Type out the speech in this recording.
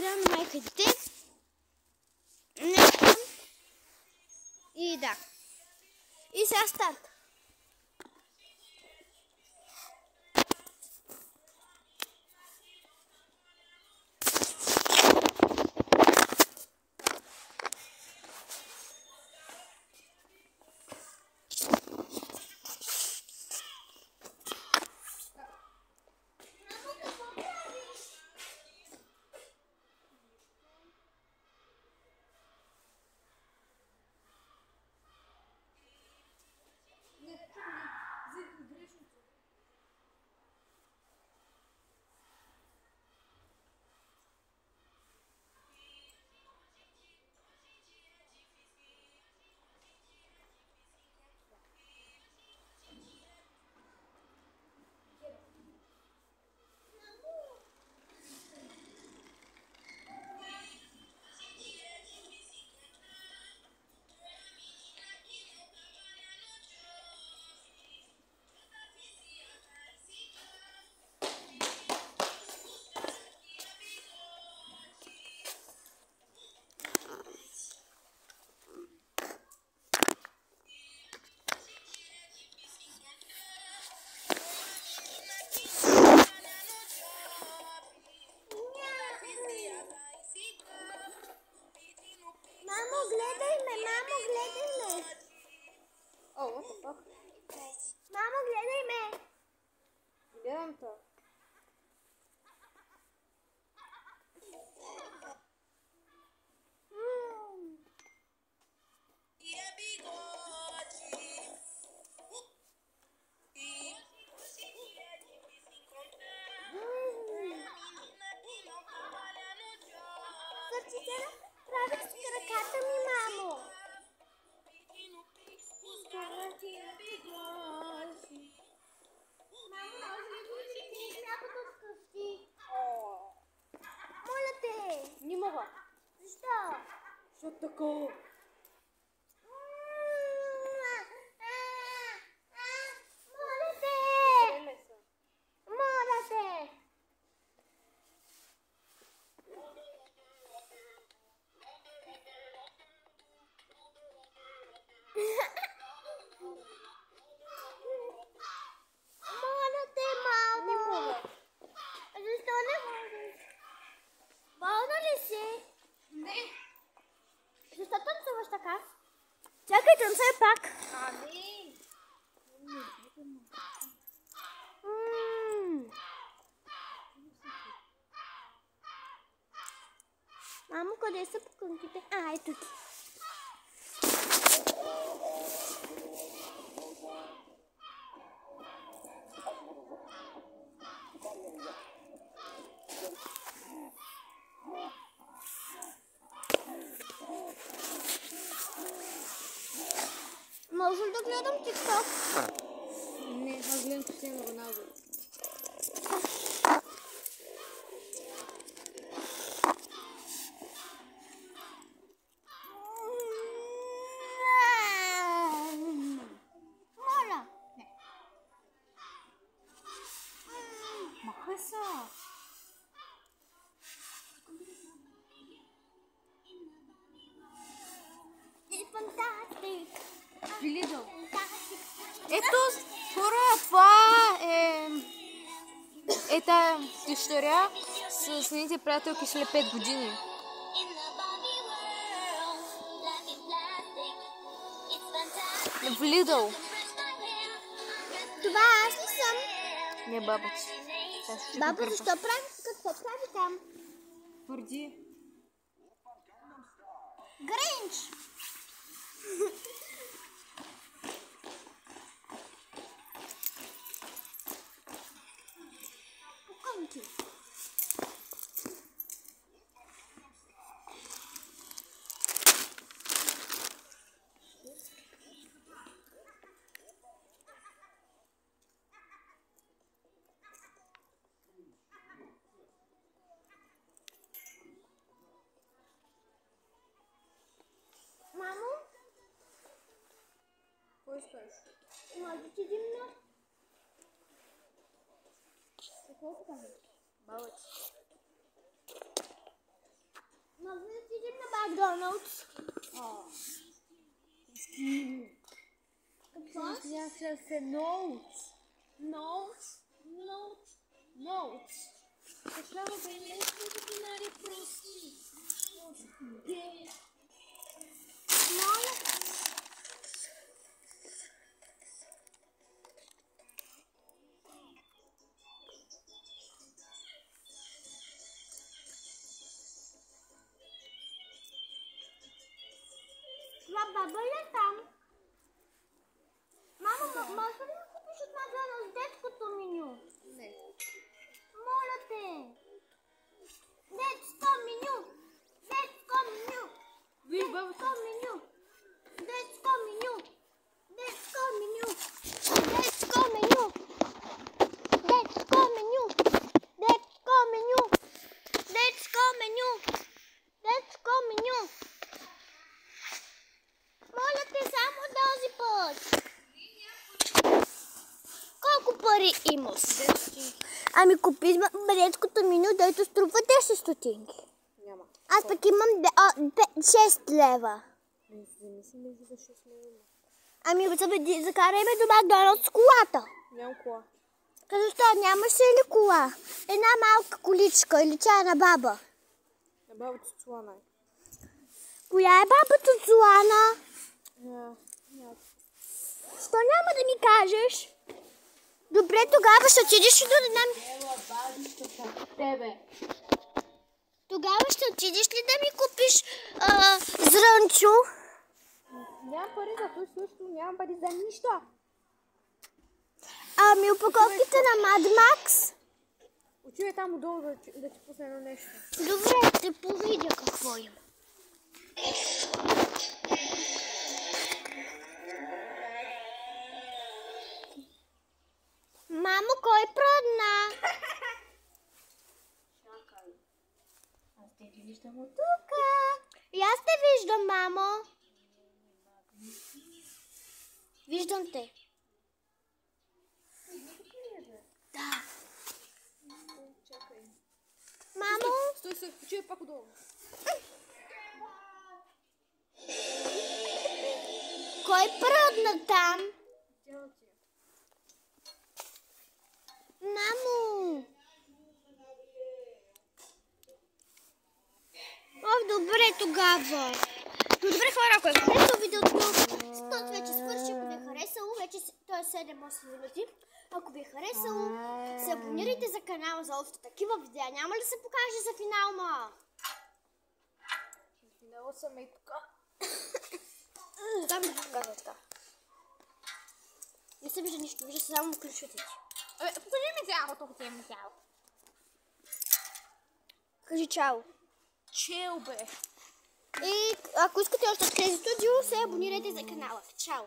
игра на майките. Нещо. И да. И сега старт. Мамо, гледай ме! Мамо, гледай ме! О, what the fuck? Мамо, гледай ме! Гледам то. Сърчите правих с краката ми, мамо! Мамо, може ли да ти някакво вкъщи? Моля те! Не мога. Защо? Що такова? Моля те! Време са. Моля те! Моля те, мамо! Не мога. Защо не можеш? Болна ли си? Не. Защо танцуваш така? Чакай, танцуй пак. Ами. Мамо, къде са пуканките? Ето ги. Може ли да гледам TikTok? Не, аз гледам Кристиано Роналдо. Моля. Махай са. It's fantastic. Билидъл. Fantastic. Ето, хора, това е тая дъщеря с нейните приятелки след 5 години. В Лидъл. Това аз ли съм? Не, баба ти. Баба, защо прави? Какво прави там? Твърди. Гринч! Пуканки. Мамо, Кой искаш? може да седим на... Какво казваш? Баба ти. Макдоналдс. Какво? Смята се ноутс. Notes. Защо да не дикционари прости? Моля. Това баба ли е там? Мамо, може ли да купиш от Макдоналдс детското меню? Не. Моля те! Детско меню! Детско меню! Виж, бабата. Детско меню! Детско меню! Детско меню! Детско меню! Детско меню! Детско меню! Детско меню! Моля те, само този път! Колко пари имаш? 10 стотинки. Ами купи детското меню, дето струва 10 стотинки. Няма. Аз пък имам 6 лева. Не си между за 6 лева. Ами закарай ме до Макдоналдс с колата. Нямам кола. Защо? Нямаш ли кола? Една малка количка или чайна баба. На бабата с Цуана. Коя е бабата от Злана? Няма. Що няма да ми кажеш? Добре, тогава ще отидеш и да нам... Тебе. Тогава ще отидеш ли да ми купиш зрънчо? Нямам пари за това също. Нямам пари за нищо. Ами опаковките на Mad Max? Отивай там отдолу да ти пусна едно нещо. Добре, ще повидя какво има. Мамо, кой пръдна? Чакай. Аз те ги виждам от Тук. И аз те виждам, мамо. Виждам те. Да. Чакай. Мамо, Стой, отивай пак отдолу. кой пръдна там? Тя ти. Мамо. Добре тогава. Добре хора, ако е харесало видеото, то вече свърши. Ако ви е харесало, вече то е 7-8 минути. Ако ви е харесало, се абонирайте за канала за още такива видеа. Няма ли да се покаже за финал, ма? Финала съм и тук. Там да покажа така. Не се вижда нищо, вижда се само ключовете ти. Абе, покажи ми цялото, ако ти има цяло. Кажи чао. Чел, бе. И ако искате още от тези студио, се абонирайте за канала. Чао!